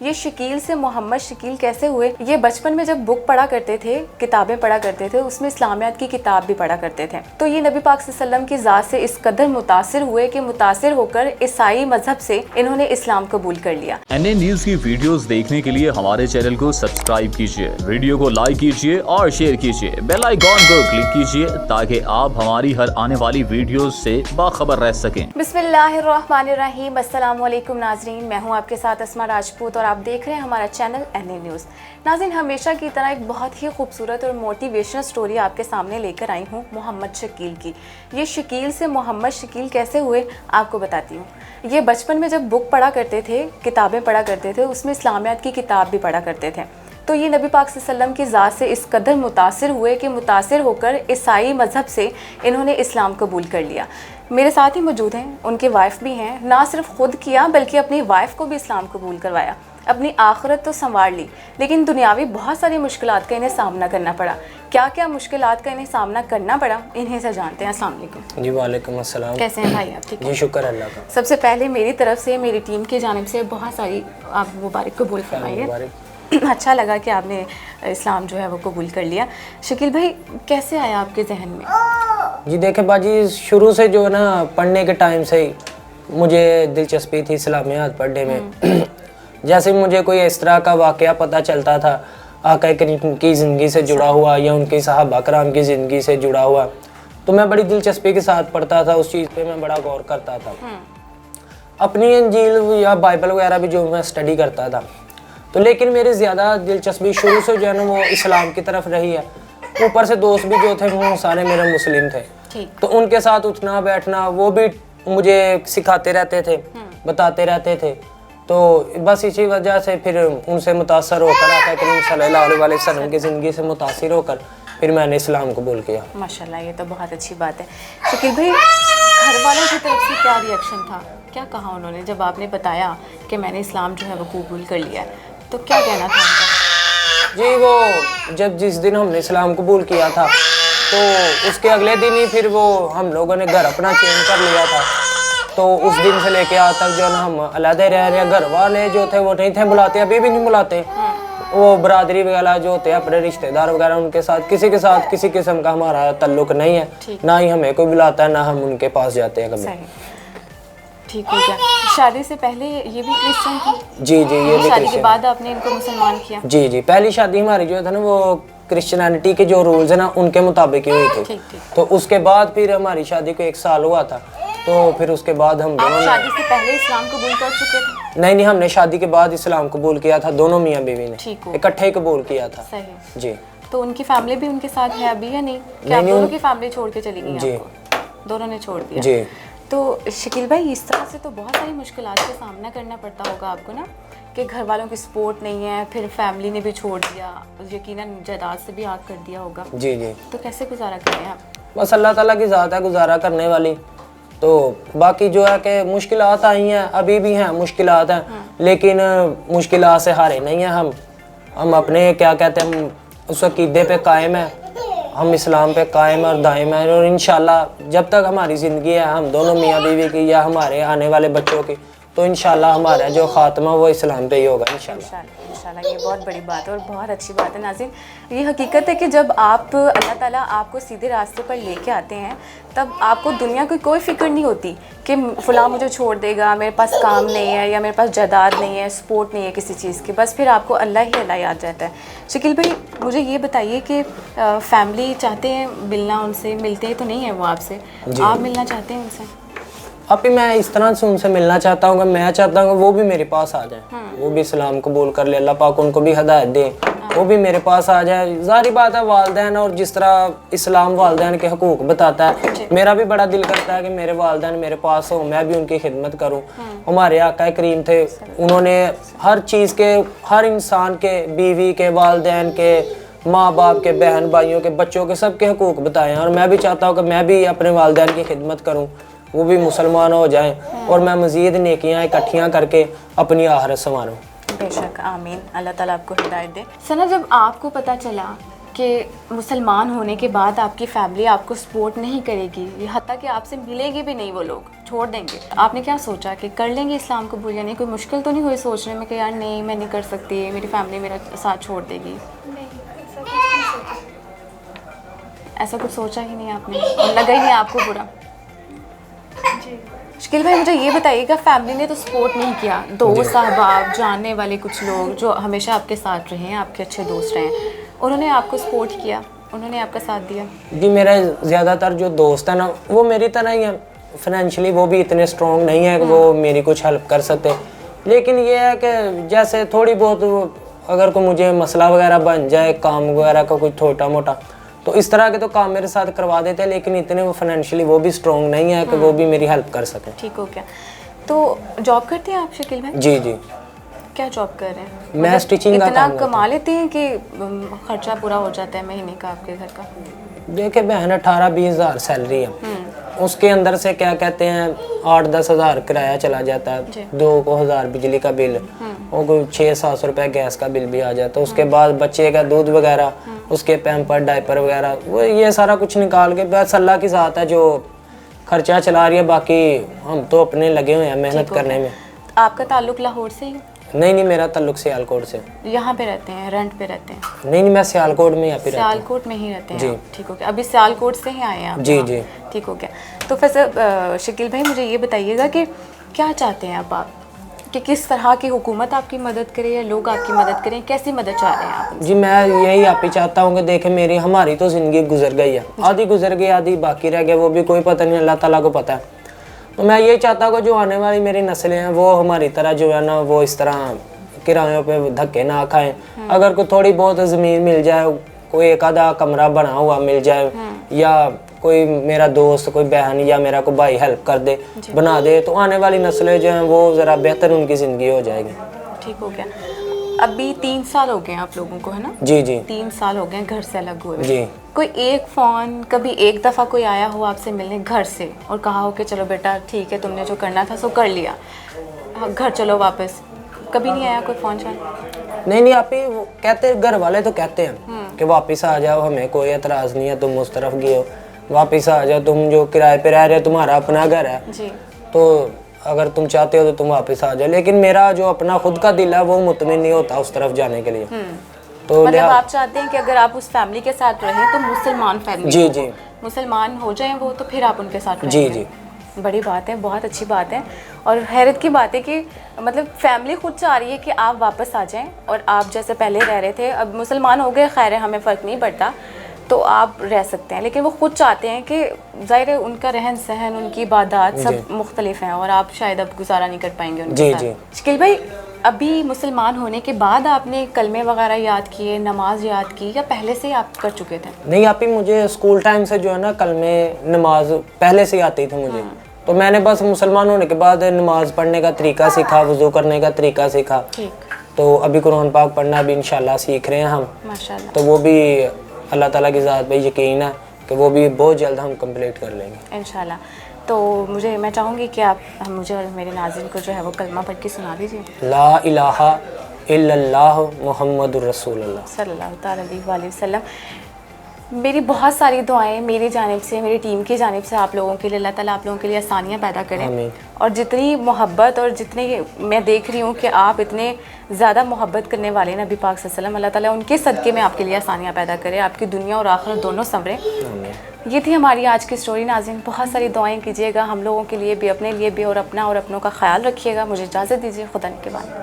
ये शकील से मोहम्मद शकील कैसे हुए? ये बचपन में जब बुक पढ़ा करते थे, किताबें पढ़ा करते थे, उसमें इस्लामियात की किताब भी पढ़ा करते थे, तो ये नबी पाक सल्लल्लाहु अलैहि वसल्लम की ज़ात से इस कदर मुतासिर हुए कि मुतासिर होकर ईसाई मजहब से इन्होंने इस्लाम कबूल कर लिया। NA न्यूज़ की वीडियोस देखने के लिए हमारे चैनल को सब्सक्राइब कीजिए, वीडियो को लाइक कीजिए और शेयर कीजिए, बेल आइकॉन को क्लिक कीजिए ताकि आप हमारी हर आने वाली वीडियोस से बाखबर रह सकें। बिस्मिल्लाहिर्रहमानिर्रहीम। अस्सलाम वालेकुम नाज़रीन, मैं हूं आपके साथ अस्मा राजपूत और आप देख रहे हैं हमारा चैनल NA न्यूज़। नाज़रीन, हमेशा की तरह एक बहुत ही खूबसूरत और मोटिवेशनल स्टोरी आपके सामने लेकर आई हूं मोहम्मद शकील की। ये शकील से मोहम्मद शकील कैसे हुए आपको बताती हूँ। ये बचपन में जब बुक पढ़ा करते थे, किताबें पढ़ा करते थे, उसमें इस्लामियात की किताब भी पढ़ा करते थे, तो ये नबी पाक सल्लल्लाहु अलैहि वसल्लम की ज़ात से इस कदर मुतासिर हुए कि मुतासिर होकर ईसाई मज़हब से इन्होंने इस्लाम कबूल कर लिया। मेरे साथ ही मौजूद हैं, उनके वाइफ भी हैं। ना सिर्फ ख़ुद किया बल्कि अपनी वाइफ को भी इस्लाम कबूल करवाया। अपनी आखिरत तो संवार ली, लेकिन दुनियावी बहुत सारी मुश्किलात का इन्हें सामना करना पड़ा। क्या क्या मुश्किलात का इन्हें सामना करना पड़ा, इन्हें से जानते हैं। अस्सलाम वालेकुम। जी वालेकुम अस्सलाम। कैसे हैं भाई आप? ठीक है जी, शुक्र अल्लाह का। सबसे पहले मेरी तरफ से, मेरी टीम की जानिब से बहुत सारी आप मुबारक कबूल फरमाइए। अच्छा लगा कि आपने इस्लाम जो है वो कबूल कर लिया। शकील भाई, कैसे आया आपके जहन में? जी देखें बाजी, शुरू से जो है ना, पढ़ने के टाइम से ही मुझे दिलचस्पी थी इस्लामियात पढ़ने में। जैसे मुझे कोई इस तरह का वाक़या पता चलता था आका करीम की ज़िंदगी से जुड़ा हुआ या उनकी सहाबा कराम की ज़िंदगी से जुड़ा हुआ, तो मैं बड़ी दिलचस्पी के साथ पढ़ता था। उस चीज़ पे मैं बड़ा गौर करता था। अपनी इंजील या बाइबल वगैरह भी जो मैं स्टडी करता था, तो लेकिन मेरी ज़्यादा दिलचस्पी शुरू से जो है ना वो इस्लाम की तरफ रही है। ऊपर से दोस्त भी जो थे वो सारे मेरे मुस्लिम थे, तो उनके साथ उठना बैठना वो भी मुझे सिखाते रहते थे, बताते रहते थे। तो बस इसी वजह से फिर उनसे मुतासर होकर आका करीम सल्लल्लाहु अलैहि वसल्लम की ज़िंदगी से मुतासिर होकर फिर मैंने इस्लाम कबूल किया। माशाल्लाह, ये तो बहुत अच्छी बात है। शकील भाई, घर वालों की तरफ से क्या रिएक्शन था? क्या कहा उन्होंने जब आपने बताया कि मैंने इस्लाम जो है वो कबूल कर लिया है? तो क्या कहना था उनका? जी, वो जब जिस दिन हमने इस्लाम कबूल किया था तो उसके अगले दिन ही फिर वो हम लोगों ने घर अपना चेंज कर लिया था। तो उस दिन से लेके आज तक जो है ना हम अलहदे रह रहे हैं। घर वाले जो थे वो नहीं थे बुलाते, अभी भी नहीं बुलाते। वो बरादरी वगैरह जो होते हैं, अपने रिश्तेदार वगैरह, उनके साथ किसी किस्म का हमारा ताल्लुक नहीं है। ना ही हमें कोई बुलाता है, ना हम उनके पास जाते हैं कभी। ठीक हो गया। शादी से पहले ये भी क्रिश्चियन थी? जी, ये भी। शादी के बाद आपने इनको मुसलमान किया? जी, पहली शादी हमारी जो था ना वो क्रिश्चियनिटी के जो रूल्स है ना उनके मुताबिक ही हुई थी। तो उसके बाद फिर हमारी शादी को 1 साल हुआ था। तो फिर उसके बाद हम दोनों ने शादी से पहले इस्लाम कबूल कर चुके थे? नहीं, हमने शादी के बाद इस्लाम कबूल किया था। दोनों मियाँ बीवी ने इकट्ठे ही कबूल किया था। सही जी। तो उनकी फैमिली भी उनके साथ है अभी या नहीं? क्या दोनों की फैमिली छोड़ के चली गई? जी, दोनों ने छोड़ दिया। जी। तो शकील भाई, इस तरह से तो बहुत सारी मुश्किलात का सामना करना पड़ता होगा आपको ना, कि घर वालों की सपोर्ट नहीं है, फिर फैमिली ने भी छोड़ दिया, यकीनन जायदाद से भी आग कर दिया होगा। जी। तो कैसे गुजारा करें आप? बस अल्लाह ताला की ज़ात है गुजारा करने वाली। तो बाकी जो है कि मुश्किलात आई हैं, अभी भी हैं मुश्किलात हैं, लेकिन मुश्किलात से हारे नहीं हैं हम अपने क्या कहते हैं, हम उस अकीदे पे कायम है, हम इस्लाम पे कायम और दायम हैं। और इंशाल्लाह जब तक हमारी ज़िंदगी है, हम दोनों मियाँ बीवी की या हमारे आने वाले बच्चों की, तो इंशाल्लाह हमारा जो ख़ात्मा वो इस्लाम पे ही होगा इंशाल्लाह। ये बहुत बड़ी बात है और बहुत अच्छी बात है। नाज़रीन, ये हकीकत है कि जब आप अल्लाह ताला आपको सीधे रास्ते पर लेके आते हैं, तब आपको दुनिया की कोई फ़िक्र नहीं होती कि फ़लाँ मुझे छोड़ देगा, मेरे पास काम नहीं है या मेरे पास जायदाद नहीं है, सपोर्ट नहीं है किसी चीज़ की। बस फिर आपको अल्लाह ही अल्लाह याद रहता है। शकील भाई, मुझे ये बताइए कि फैमिली चाहते हैं मिलना, उनसे मिलते तो नहीं है वो आपसे, आप मिलना चाहते हैं उनसे? अभी मैं इस तरह से उनसे मिलना चाहता हूँ, मैं चाहता हूँ वो भी मेरे पास आ जाए, वो भी इस्लाम कबूल कर ले, अल्लाह पाक उनको भी हदायत दे, वो भी मेरे पास आ जाए। जारी बात है, वालदैन और जिस तरह इस्लाम वालदैन के हकूक बताता है, मेरा भी बड़ा दिल करता है कि मेरे वालदैन मेरे पास हो, मैं भी उनकी खिदमत करूँ। हमारे आका करीम थे, उन्होंने हर चीज़ के, हर इंसान के, बीवी के, वालदैन के, माँ बाप के, बहन भाइयों के, बच्चों के, सबके हकूक बताए हैं। और मैं भी चाहता हूँ कि मैं भी अपने वालदैन की खिदमत करूँ, वो भी मुसलमान हो जाएं और मैं मज़ीद नेकियां इकट्ठियां करके अपनी आखिरत संवारूं। बेशक, आमीन। अल्लाह ताला आपको हिदायत दे। सना, जब आपको पता चला कि मुसलमान होने के बाद आपकी फैमिली आपको सपोर्ट नहीं करेगी, ये हत्ता कि आपसे मिलेगी भी नहीं, वो लोग छोड़ देंगे। आपने क्या सोचा कि कर लेंगे इस्लाम कबूल या नहीं? कोई मुश्किल तो नहीं हुई सोचने में कि यार नहीं मैं नहीं कर सकती, मेरी फैमिली मेरा साथ छोड़ देगी? ऐसा कुछ सोचा ही नहीं आपने और लगा ही नहीं आपको बुरा? शकील भाई मुझे ये बताइएगा, फैमिली ने तो सपोर्ट नहीं किया, दोस्त अहबाब जानने वाले कुछ लोग जो हमेशा आपके साथ रहे हैं, आपके अच्छे दोस्त रहे हैं, उन्होंने आपको सपोर्ट किया, उन्होंने आपका साथ दिया? जी मेरा ज़्यादातर जो दोस्त है ना वो मेरी तरह ही है, फाइनेंशियली वो भी इतने स्ट्रॉन्ग नहीं है कि वो मेरी कुछ हेल्प कर सकते, लेकिन ये है कि जैसे थोड़ी बहुत अगर कोई मुझे मसला वगैरह बन जाए, काम वगैरह का कोई छोटा मोटा, तो इस तरह के तो काम मेरे साथ करवा देते हैं, लेकिन इतने वो फाइनेंशियली वो भी स्ट्रॉन्ग नहीं है कि वो भी मेरी हेल्प कर सके। ठीक हो गया। तो जॉब करते हैं आप शकील भाई? जी जी। क्या जॉब कर रहे हैं? मैं स्टिचिंग का इतना काम करता कमा लेते हैं कि खर्चा पूरा हो जाता है महीने का आपके घर का? हूं। देखिए बहन 18-20 हज़ार सैलरी है, उसके अंदर से क्या कहते हैं 8-10 हज़ार किराया चला जाता है, 2 हज़ार बिजली का बिल और कोई 600-700 रुपये गैस का बिल भी आ जाता है, उसके बाद बच्चे का दूध वगैरह, उसके पैम्पर डायपर वगैरह, वो ये सारा कुछ निकाल के बस अल्लाह की ज़ात है जो खर्चा चला रही है, बाकी हम तो अपने लगे हुए हैं मेहनत करने में। आपका ताल्लुक लाहौर से ही? नहीं, मेरा ताल्लुक सियालकोट से। यहाँ पे रहते हैं, रेंट पे रहते हैं? नहीं, मैं सियालकोट में यहाँ पे रहता हूँ। सियालकोट में ही रहते हैं आप? ठीक हो गया। अभी सियालकोट से ही आए हैं आप? जी जी। ठीक हो गया। तो फिर शकील भाई मुझे ये बताइएगा कि क्या चाहते हैं आप कि किस तरह की हुकूमत आपकी मदद करे या लोग आपकी मदद करें, कैसी मदद चाह रहे हैं आप? जी मैं यही आप ही चाहता हूँ कि देखें हमारी तो ज़िंदगी गुजर गई है, आधी गुजर गई आधी बाकी रह गया, वो भी कोई पता नहीं, अल्लाह ताला को पता है। तो मैं यही चाहता हूँ कि जो आने वाली मेरी नस्लें हैं वो हमारी तरह जो है ना वो इस तरह किरायों पे धक्के ना खाएं। अगर कोई थोड़ी बहुत ज़मीन मिल जाए, कोई एक आधा कमरा बना हुआ मिल जाए, या कोई मेरा दोस्त, कोई बहन या मेरा कोई भाई हेल्प कर दे, बना दे, तो आने वाली नस्लें जो हैं वो ज़रा बेहतर उनकी ज़िंदगी हो जाएगी। ठीक हो गया। अभी 3 साल हो गए आप लोगों को, है ना? जी जी। 3 साल हो गए घर से अलग हुए। जी। कोई एक फ़ोन, कभी एक दफ़ा कोई आया हो आपसे मिलने घर से और कहा हो कि चलो बेटा ठीक है, तुमने जो करना था सो कर लिया, घर चलो वापस? कभी नहीं आया कोई फ़ोन शायद? नहीं, आप ही कहते, घर वाले तो कहते हैं कि वापस आ जाओ, हमें कोई एतराज़ नहीं है, तुम उस तरफ गए हो, वापस आ जाओ, तुम जो किराए पे रह रहे हो तुम्हारा अपना घर है जी, तो अगर तुम चाहते हो तो तुम वापस आ जाओ। लेकिन मेरा जो अपना खुद का दिल है वो मुतमिन नहीं होता उस तरफ जाने के लिए। तो मतलब आप चाहते हैं कि अगर आप उस फैमिली के साथ रहें तो मुसलमान फैमिली, जी जी, मुसलमान हो जाएं वो, तो फिर आप उनके साथ जी रहेंगे। जी। बड़ी बात है, बहुत अच्छी बात है और हैरत की बात है कि मतलब फैमिली खुद चाह रही है कि आप वापस आ जाएं और आप जैसे पहले रह रहे थे, अब मुसलमान हो गए, खैर है, हमें फ़र्क नहीं पड़ता, तो आप रह सकते हैं, लेकिन वो खुद चाहते हैं कि ज़ाहिर है उनका रहन सहन, उनकी इबादत सब मुख्तलिफ हैं और आप शायद अब गुजारा नहीं कर पाएंगे उनके जी साथ। जी। शकील भाई, अभी मुसलमान होने के बाद आपने कलमे वगैरह याद किए, नमाज याद की, या पहले से ही आप कर चुके थे? नहीं, आप ही मुझे स्कूल टाइम से जो है ना कलमे नमाज पहले से ही आती थी मुझे, तो मैंने बस मुसलमान होने के बाद नमाज पढ़ने का तरीका सीखा, वज़ू करने का तरीका सीखा। ठीक। तो अभी कुरान पाक पढ़ना भी इंशाल्लाह सीख रहे हैं हम, माशाल्लाह। तो वो भी अल्लाह ताला की ज़ात पे यकीन है कि वो भी बहुत जल्द हम कंप्लीट कर लेंगे इंशाल्लाह। तो मैं चाहूँगी कि आप मुझे और मेरे नाज़रीन को जो है वो कलमा पढ़ के सुना दीजिए। ला इलाहा इल्लल्लाह मुहम्मदुर रसूलुल्लाह सल्लल्लाहु अलैहि वसल्लम। मेरी बहुत सारी दुआएं मेरी जानिब से, मेरी टीम की जानिब से आप लोगों के लिए, अल्लाह ताला आप लोगों के लिए आसानियाँ पैदा करें। आमीन। और जितनी मोहब्बत और जितने मैं देख रही हूँ कि आप इतने ज़्यादा मोहब्बत करने वाले हैं नबी पाक सल्लल्लाहु अलैहि वसल्लम, अल्लाह ताला उनके सदक़े में आपके लिए आसानियाँ पैदा करे, आपकी दुनिया और आखिरत दोनों संवरे। ये थी हमारी आज की स्टोरी नाज़रीन। बहुत सारी दुआएं कीजिएगा हम लोगों के लिए भी, अपने लिए भी, और अपना और अपनों का ख्याल रखिएगा। मुझे इजाज़त दीजिए, खुदा के बाद।